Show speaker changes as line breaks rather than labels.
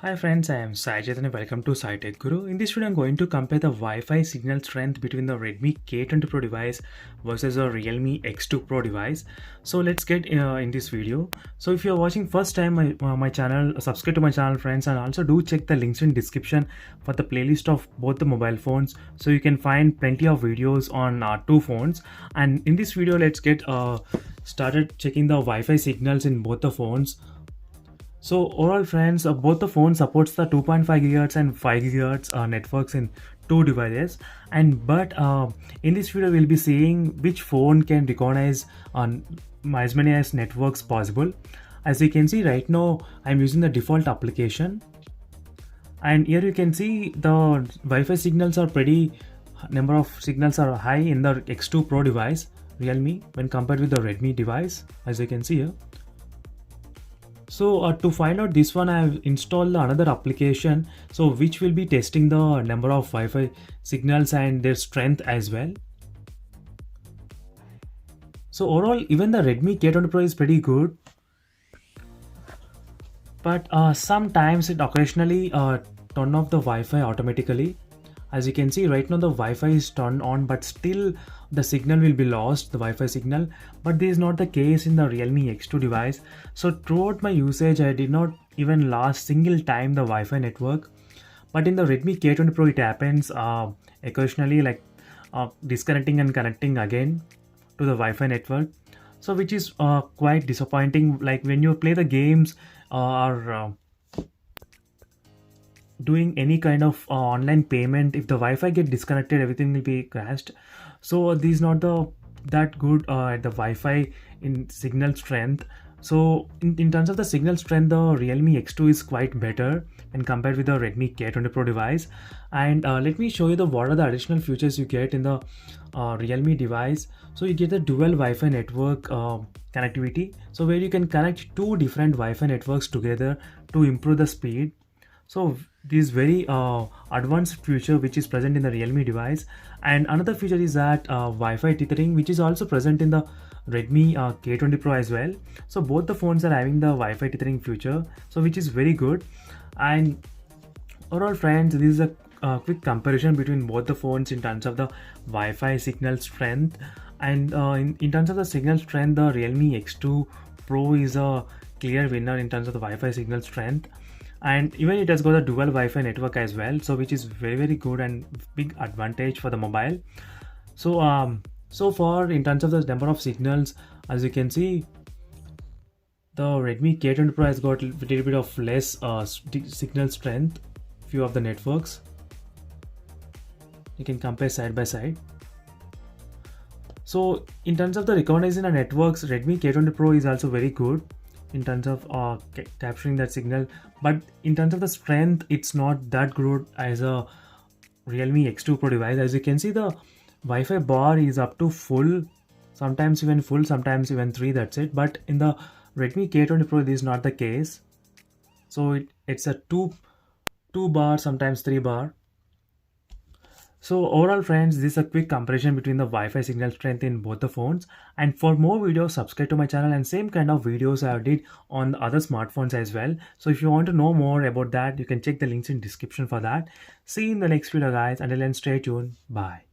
Hi friends, I am Sajid and welcome to Tech Guru. In this video, I'm going to compare the Wi-Fi signal strength between the Redmi K20 Pro device versus a Realme X2 Pro device. So let's get in this video. So if you're watching first time my channel, subscribe to my channel friends, and also do check the links in description for the playlist of both the mobile phones. So you can find plenty of videos on two phones. And in this video, let's get started checking the Wi-Fi signals in both the phones. So overall friends, both the phone supports the 2.5 GHz and 5 GHz networks in two devices, and in this video we'll be seeing which phone can recognize as many as networks possible. As you can see right now, I'm using the default application, and here you can see the Wi-Fi signals are number of signals are high in the X2 Pro device Realme when compared with the Redmi device, as you can see here. So to find out this one, I have installed another application, so which will be testing the number of Wi-Fi signals and their strength as well. So overall, even the Redmi K20 Pro is pretty good, but sometimes it occasionally turn off the Wi-Fi automatically. As you can see right now, the Wi-Fi is turned on, but still the signal will be lost, the Wi-Fi signal. But this is not the case in the Realme X2 device. So throughout my usage, I did not even last single time the Wi-Fi network. But in the Redmi K20 Pro, it happens occasionally, like disconnecting and connecting again to the Wi-Fi network. So which is quite disappointing. Like when you play the games or doing any kind of online payment, if the Wi-Fi get disconnected, everything will be crashed. So this is not that good at the Wi-Fi in signal strength. So in terms of the signal strength, the Realme X2 is quite better when compared with the Redmi K20 Pro device. And let me show you what are the additional features you get in the Realme device. So you get the dual Wi-Fi network connectivity, so where you can connect two different Wi-Fi networks together to improve the speed. So this very advanced feature which is present in the Realme device. And another feature is that Wi-Fi tethering, which is also present in the Redmi K20 Pro as well. So both the phones are having the Wi-Fi tethering feature, so which is very good. And overall friends, this is a quick comparison between both the phones in terms of the Wi-Fi signal strength. And in terms of the signal strength, the Realme X2 Pro is a clear winner in terms of the Wi-Fi signal strength. And even it has got a dual Wi-Fi network as well, so which is very good and big advantage for the mobile. So so far in terms of the number of signals, as you can see, the Redmi K20 Pro has got a little bit of less signal strength, few of the networks. You can compare side by side. So in terms of the recognition of networks, Redmi K20 Pro is also very good in terms of capturing that signal, but in terms of the strength, it's not that good as a Realme X2 Pro device. As you can see, the Wi-Fi bar is up to full, sometimes even full, sometimes even 3, that's it. But in the Redmi K20 Pro, this is not the case. So it's a 2 bar, sometimes 3 bar. So overall friends, this is a quick comparison between the Wi-Fi signal strength in both the phones. And for more videos, subscribe to my channel, and same kind of videos I did on the other smartphones as well. So if you want to know more about that, you can check the links in description for that. See you in the next video guys. Until then, stay tuned. Bye.